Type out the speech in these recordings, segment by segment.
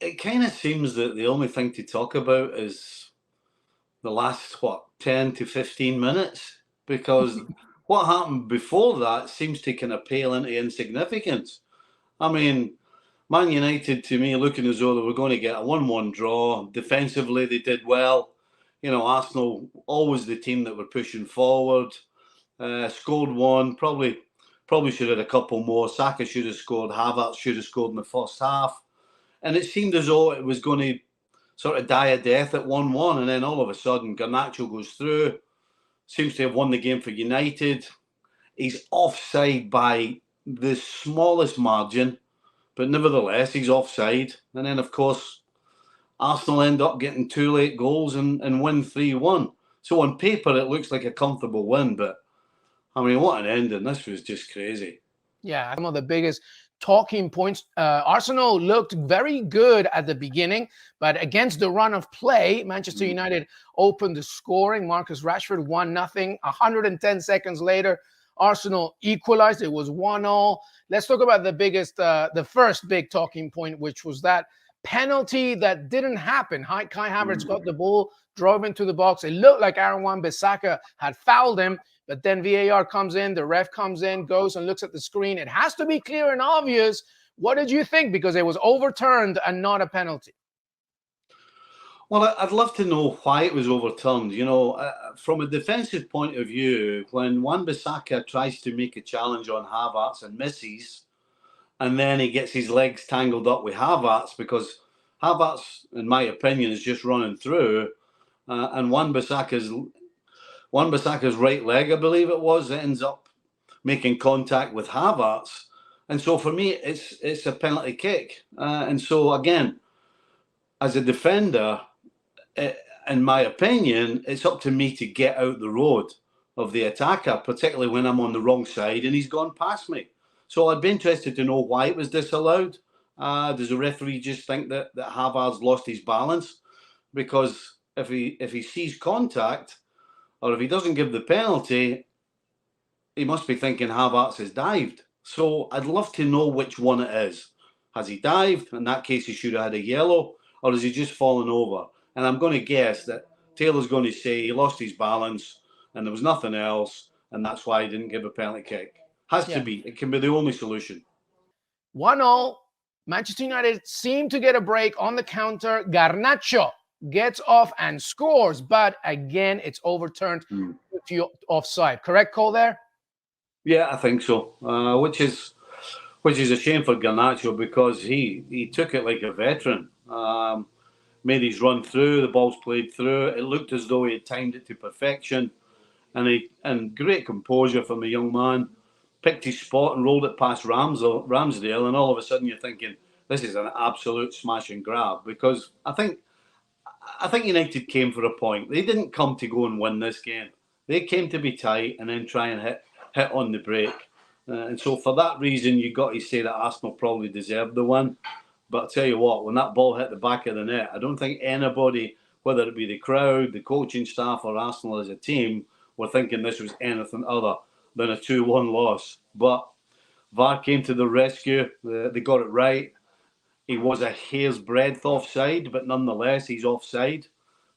it kind of seems that the only thing to talk about is the last, 10 to 15 minutes, because what happened before that seems to kind of pale into insignificance. I mean, Man United, to me, looking as though they were going to get a 1-1 draw. Defensively, they did well. Arsenal, always the team that were pushing forward. Scored one, probably should have had a couple more. Saka should have scored. Havertz should have scored in the first half. And it seemed as though it was going to sort of die a death at 1-1. And then all of a sudden, Garnacho goes through, seems to have won the game for United. He's offside by the smallest margin, but nevertheless, he's offside. And then, of course, Arsenal end up getting 2 late goals and win 3-1. So on paper, it looks like a comfortable win, but I mean, what an ending. This was just crazy. Yeah, some of the biggest talking points. Arsenal looked very good at the beginning, but against the run of play, Manchester United opened the scoring. Marcus Rashford 1-0. 110 seconds later, Arsenal equalized. It was 1-0. Let's talk about the first big talking point, which was that penalty that didn't happen. Kai Havertz got the ball, drove into the box. It looked like Aaron Wan-Bissaka had fouled him, but then VAR comes in, the ref comes in, goes and looks at the screen. It has to be clear and obvious. What did you think? Because it was overturned and not a penalty. Well, I'd love to know why it was overturned. From a defensive point of view, when Wan-Bissaka tries to make a challenge on Havertz and misses, and then he gets his legs tangled up with Havertz, because Havertz, in my opinion, is just running through, and Wan-Bissaka's right leg, I believe it was, ends up making contact with Havertz. And so for me, it's a penalty kick. And so, again, as a defender, in my opinion, it's up to me to get out the road of the attacker, particularly when I'm on the wrong side and he's gone past me. So I'd be interested to know why it was disallowed. Does the referee just think that Havertz lost his balance? Because if he sees contact, or if he doesn't give the penalty, he must be thinking Havertz has dived. So I'd love to know which one it is. Has he dived? In that case, he should have had a yellow. Or has he just fallen over? And I'm going to guess that Taylor's going to say he lost his balance and there was nothing else, and that's why he didn't give a penalty kick. Has to be. It can be the only solution. 1-0. Manchester United seem to get a break on the counter. Garnacho gets off and scores, but again, it's overturned to offside. Correct call there? Yeah, I think so. Which is a shame for Garnacho, because he took it like a veteran. Made his run through, the ball's played through. It looked as though he had timed it to perfection, and great composure from the young man. Picked his spot and rolled it past Ramsdale, and all of a sudden you're thinking, this is an absolute smash and grab, because I think United came for a point. They didn't come to go and win this game. They came to be tight and then try and hit on the break. And so for that reason, you got to say that Arsenal probably deserved the win. But I'll tell you what, when that ball hit the back of the net, I don't think anybody, whether it be the crowd, the coaching staff, or Arsenal as a team, were thinking this was anything other than a 2-1 loss. But VAR came to the rescue. They got it right. He was a hair's breadth offside, but nonetheless, he's offside.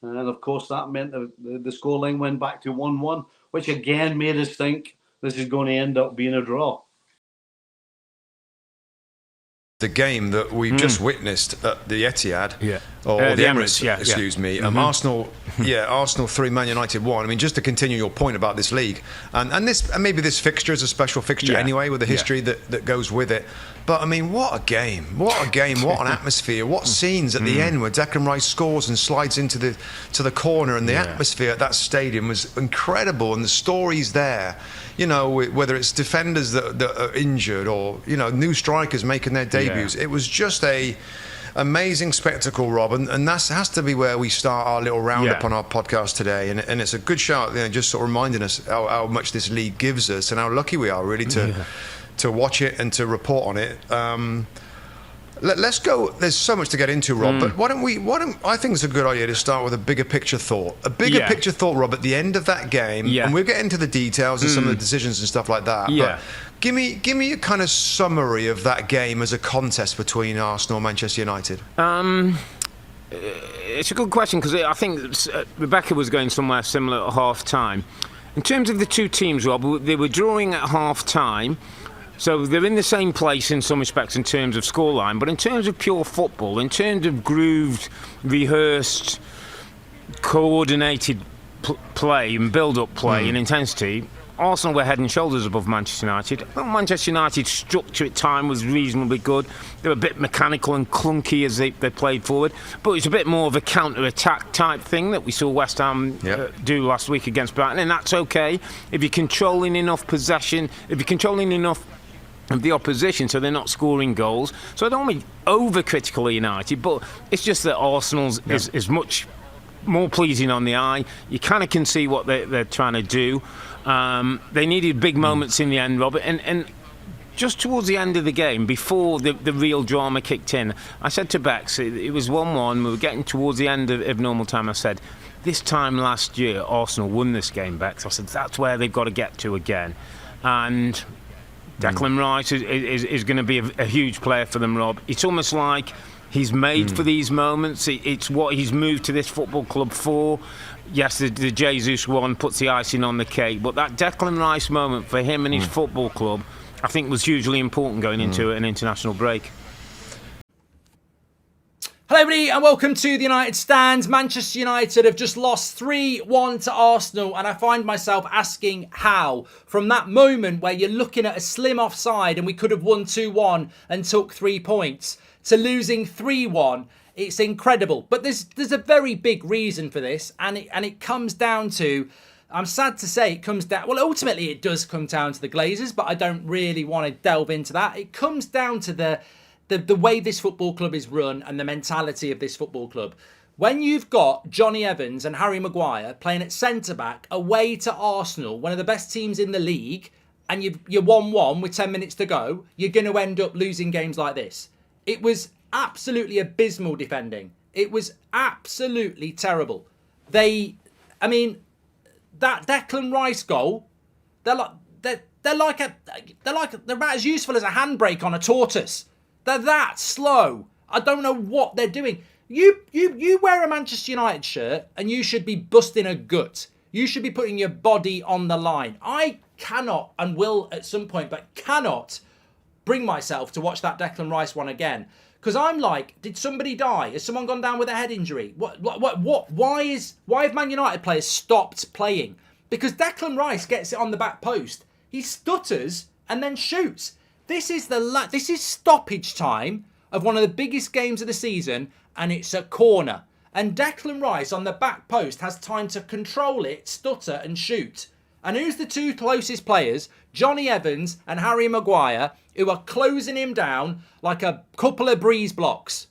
And of course, that meant the scoreline went back to 1-1, which again made us think this is going to end up being a draw. The game that we've just witnessed at the Etihad, or the Emirates, excuse me. Arsenal, Arsenal 3, Man United 1. I mean, just to continue your point about this league, and maybe this fixture is a special fixture anyway, with the history that goes with it. But I mean, what a game! What an atmosphere! What scenes at the end where Declan Rice scores and slides into the corner, and the atmosphere at that stadium was incredible, and the stories there. You know, whether it's defenders that are injured, or new strikers making their debuts, it was just a amazing spectacle, Rob, and that has to be where we start our little roundup on our podcast today. And it's a good shout, just sort of reminding us how much this league gives us and how lucky we are really to watch it and to report on it. Let's go. There's so much to get into, Rob. But I think it's a good idea to start with a bigger picture thought. A bigger picture thought, Rob, at the end of that game. Yeah. And we'll get into the details and some of the decisions and stuff like that. Yeah. But give me a kind of summary of that game as a contest between Arsenal and Manchester United. It's a good question, because I think Rebecca was going somewhere similar at half-time. In terms of the two teams, Rob, they were drawing at half-time. So they're in the same place in some respects in terms of scoreline, but in terms of pure football, in terms of grooved, rehearsed, coordinated play and build-up play and intensity, Arsenal were head and shoulders above Manchester United. Well, Manchester United's structure at time was reasonably good. They were a bit mechanical and clunky as they played forward, but it's a bit more of a counter-attack type thing that we saw West Ham do last week against Brighton, and that's okay if you're controlling enough possession, if you're controlling enough of the opposition so they're not scoring goals. So I don't want to be overcritical of United, but it's just that Arsenal's is much more pleasing on the eye. You kind of can see what they're trying to do. They needed big moments in the end, Robert, and just towards the end of the game, before the real drama kicked in, I said to Bex, it was 1-1, we were getting towards the end of normal time. I said, this time last year Arsenal won this game, Bex. I said, that's where they've got to get to again. And Declan Rice is going to be a huge player for them, Rob. It's almost like he's made for these moments. It's what he's moved to this football club for. Yes, the Jesus one puts the icing on the cake, but that Declan Rice moment for him and his football club, I think, was hugely important going into an international break. Hello everybody and welcome to the United Stand. Manchester United have just lost 3-1 to Arsenal, and I find myself asking how. From that moment where you're looking at a slim offside and we could have won 2-1 and took 3 points, to losing 3-1, it's incredible. But there's a very big reason for this, and it comes down to, I'm sad to say it comes down, well, ultimately it does come down to the Glazers, but I don't really want to delve into that. It comes down to the way this football club is run and the mentality of this football club. When you've got Johnny Evans and Harry Maguire playing at centre-back away to Arsenal, one of the best teams in the league, and you're 1-1 with 10 minutes to go, you're going to end up losing games like this. It was absolutely abysmal defending. It was absolutely terrible. That Declan Rice goal, they're about as useful as a handbrake on a tortoise. They're that slow. I don't know what they're doing. You wear a Manchester United shirt and you should be busting a gut. You should be putting your body on the line. I cannot, and will at some point, but cannot bring myself to watch that Declan Rice one again. Because I'm like, did somebody die? Has someone gone down with a head injury? What? Why have Man United players stopped playing? Because Declan Rice gets it on the back post. He stutters and then shoots. This is stoppage time of one of the biggest games of the season, and it's a corner. And Declan Rice on the back post has time to control it, stutter and shoot. And who's the two closest players? Johnny Evans and Harry Maguire, who are closing him down like a couple of breeze blocks.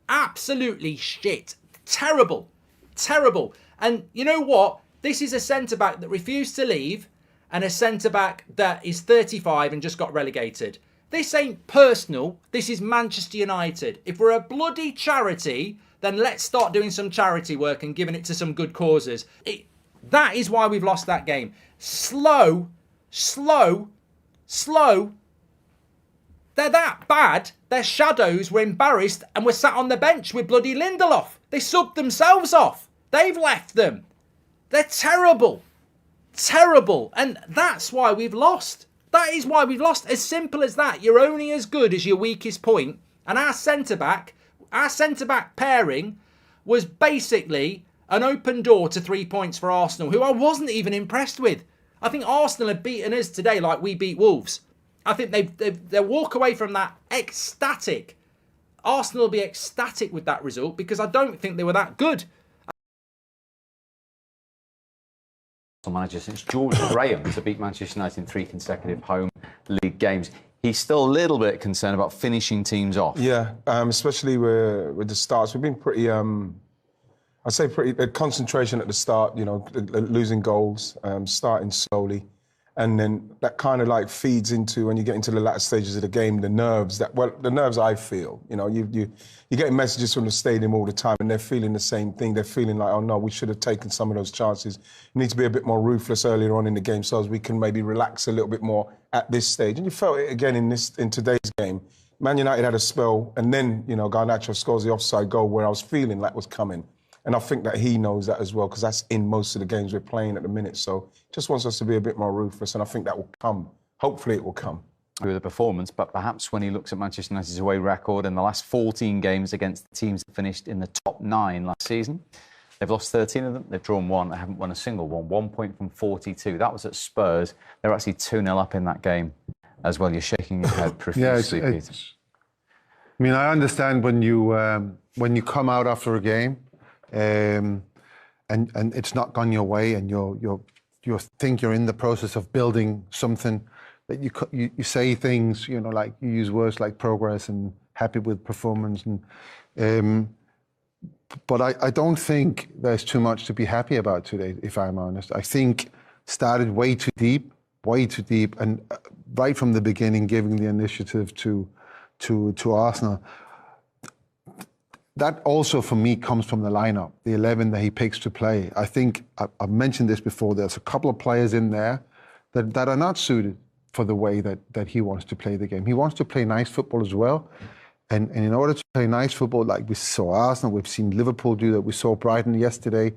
Absolutely shit. Terrible. Terrible. And you know what? This is a centre-back that refused to leave, and a centre-back that is 35 and just got relegated. This ain't personal. This is Manchester United. If we're a bloody charity, then let's start doing some charity work and giving it to some good causes. That is why we've lost that game. Slow. They're that bad. Their shadows were embarrassed and were sat on the bench with bloody Lindelof. They subbed themselves off. They've left them. They're terrible. Terrible. And that's why we've lost. That is why we've lost. As simple as that. You're only as good as your weakest point. And our centre-back pairing was basically an open door to 3 points for Arsenal, who I wasn't even impressed with. I think Arsenal have beaten us today like we beat Wolves. I think they'll walk away from that ecstatic. Arsenal will be ecstatic with that result because I don't think they were that good. Manager since George Graham to beat Manchester United in 3 consecutive home league games. He's still a little bit concerned about finishing teams off. Yeah, especially with the starts. We've been pretty, I'd say pretty concentration at the start, losing goals, starting slowly. And then that kind of like feeds into, when you get into the latter stages of the game, the nerves I feel. You know, you're getting messages from the stadium all the time, and they're feeling the same thing. They're feeling like, oh no, we should have taken some of those chances. We need to be a bit more ruthless earlier on in the game so as we can maybe relax a little bit more at this stage. And you felt it again in today's game. Man United had a spell, and then, you know, Garnacho scores the offside goal where I was feeling like was coming. And I think that he knows that as well, because that's in most of the games we're playing at the minute. So just wants us to be a bit more ruthless, and I think that will come. Hopefully it will come. With the performance, but perhaps when he looks at Manchester United's away record in the last 14 games against the teams that finished in the top 9 last season, they've lost 13 of them, they've drawn 1, they haven't won a single one. 1 point from 42. That was at Spurs. They're actually 2-0 up in that game as well. You're shaking your head profusely, Peter. I mean, I understand when you come out after a game, and it's not gone your way, and you think you're in the process of building something, that you say things, you know, like you use words like progress and happy with performance, and but I don't think there's too much to be happy about today, if I'm honest. I think started way too deep, and right from the beginning giving the initiative to Arsenal. That also, for me, comes from the lineup, the 11 that he picks to play. I think, I've mentioned this before, there's a couple of players in there that are not suited for the way that he wants to play the game. He wants to play nice football as well. And in order to play nice football, like we saw Arsenal, we've seen Liverpool do that, we saw Brighton yesterday,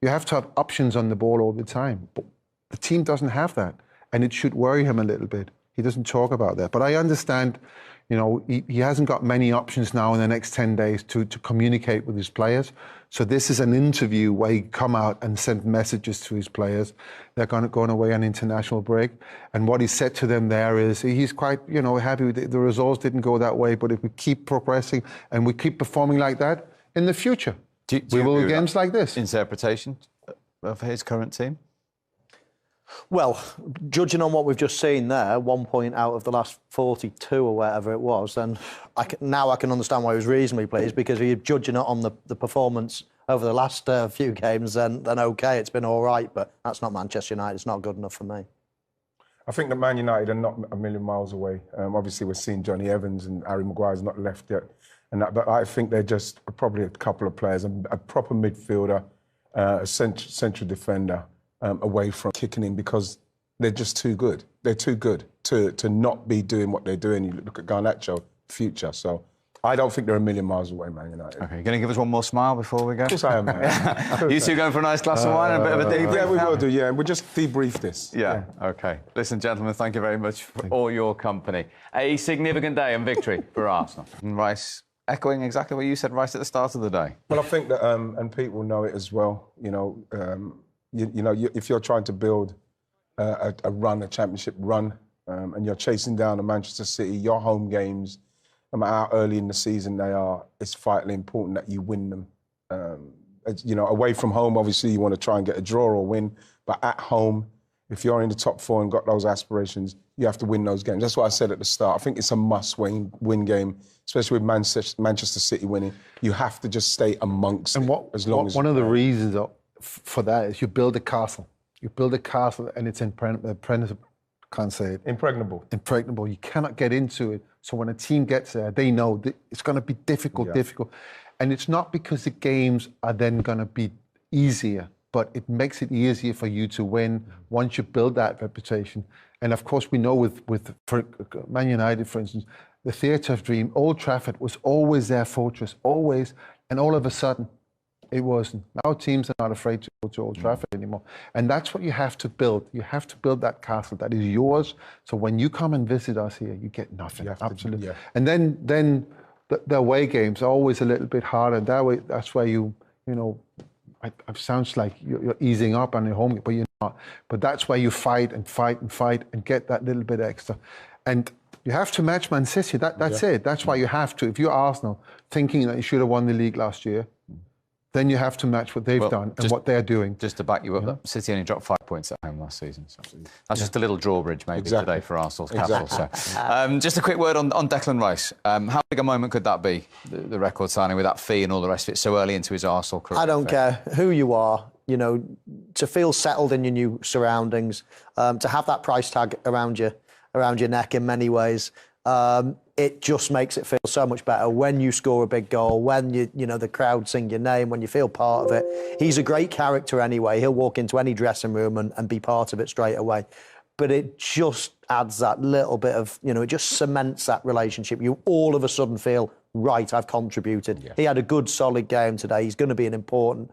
you have to have options on the ball all the time. But the team doesn't have that. And it should worry him a little bit. He doesn't talk about that. But I understand, you know, he hasn't got many options now in the next 10 days to communicate with his players. So this is an interview where he come out and send messages to his players. They're going away on international break. And what he said to them there is he's quite, you know, happy with the results didn't go that way, but if we keep progressing and we keep performing like that in the future, we will have games like this. Interpretation of his current team? Well, judging on what we've just seen there, 1 point out of the last 42 or whatever it was, then now I can understand why he was reasonably pleased, because if you're judging it on the performance over the last few games, then OK, it's been all right, but that's not Manchester United. It's not good enough for me. I think that Man United are not a million miles away. Obviously, we're seeing Johnny Evans and Harry Maguire's not left yet, but I think they're just probably a couple of players, a proper midfielder, a central defender, away from kicking in, because they're just too good. They're too good to not be doing what they're doing. You look at Garnacho, future. So I don't think they're a million miles away, Man United. OK, going to give us one more smile before we go? Of course I am, man. You two going for a nice glass of wine and a bit of a debrief? Yeah, we will do, yeah. We'll just debrief this. Yeah, OK. Listen, gentlemen, thank you very much for all your company. A significant day and victory for Arsenal. And Rice, echoing exactly what you said right at the start of the day. Well, I think that, and people know it as well, you know, if you're trying to build a championship run, and you're chasing down a Manchester City, your home games, no matter how early in the season they are, it's vitally important that you win them. You know, away from home, obviously you want to try and get a draw or win, but at home, if you're in the top 4 and got those aspirations, you have to win those games. That's what I said at the start. I think it's a must-win game, especially with Manchester City winning. You have to just stay amongst it as long as. One of the reasons for that is you build a castle. You build a castle and it's impregnable. Impregnable. You cannot get into it. So when a team gets there, they know that it's going to be difficult. And it's not because the games are then going to be easier, but it makes it easier for you to win once you build that reputation. And of course, we know with Man United, for instance, the theatre of dream, Old Trafford was always their fortress, always. And all of a sudden, it wasn't. Now teams are not afraid to go to Old Trafford anymore. And that's what you have to build. You have to build that castle that is yours. So when you come and visit us here, you get nothing. Absolutely. And then the away games are always a little bit harder. That's where you know, it sounds like you're easing up on your home, but you're not. But that's where you fight and get that little bit extra. And you have to match Man City. That's it. That's why you have to. If you're Arsenal, thinking that you should have won the league last year, then you have to match what they've done and what they're doing. Just to back you up, City only dropped 5 points at home last season. So that's just a little drawbridge maybe today for Arsenal's capital. So, just a quick word on Declan Rice. How big a moment could that be, the record signing with that fee and all the rest of it so early into his Arsenal career? I don't care who you are. You know, to feel settled in your new surroundings, to have that price tag around your neck in many ways. It just makes it feel so much better when you score a big goal, when the crowd sing your name, when you feel part of it. He's a great character anyway. He'll walk into any dressing room and be part of it straight away. But it just adds that little bit of, it just cements that relationship. You all of a sudden feel, right, I've contributed. Yeah. He had a good, solid game today. He's going to be an important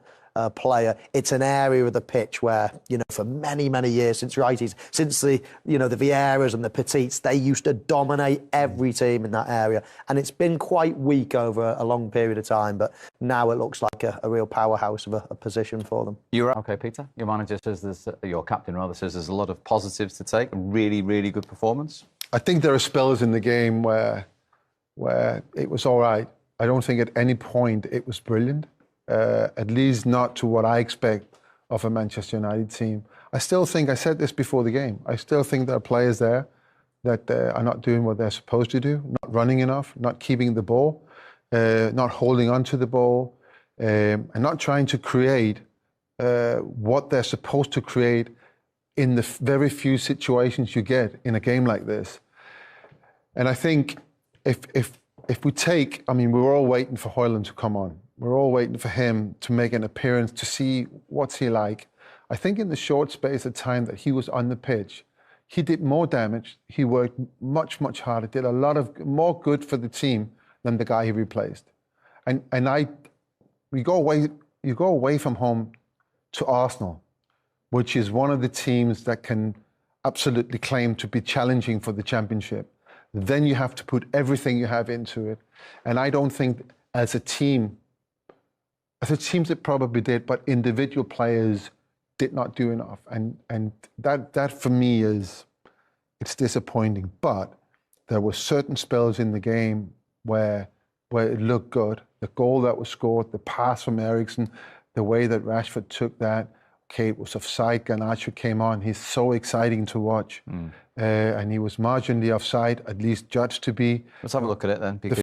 player. It's an area of the pitch where, for many, many years since righties, since the Vieiras and the Petites, they used to dominate every team in that area. And it's been quite weak over a long period of time, but now it looks like a real powerhouse of a position for them. You're okay, Peter. Your manager says your captain rather says there's a lot of positives to take. A really, really good performance. I think there are spells in the game where it was all right. I don't think at any point it was brilliant. At least not to what I expect of a Manchester United team. I still think, I said this before the game, I still think there are players there that are not doing what they're supposed to do, not running enough, not keeping the ball, not holding on to the ball, and not trying to create what they're supposed to create in the very few situations you get in a game like this. And I think if we take, we were all waiting for Højlund to come on. We're all waiting for him to make an appearance to see what's he like. I think in the short space of time that he was on the pitch, he did more damage. He worked much, much harder, did a lot of more good for the team than the guy he replaced. You go away from home to Arsenal, which is one of the teams that can absolutely claim to be challenging for the championship. Then you have to put everything you have into it. And I don't think as a teams it probably did, but individual players did not do enough. And that for me it's disappointing. But there were certain spells in the game where it looked good. The goal that was scored, the pass from Eriksen, the way that Rashford took that. Okay, it was offside, Garnacho came on. He's so exciting to watch. And he was marginally offside, at least judged to be. Let's have a look at it then. Because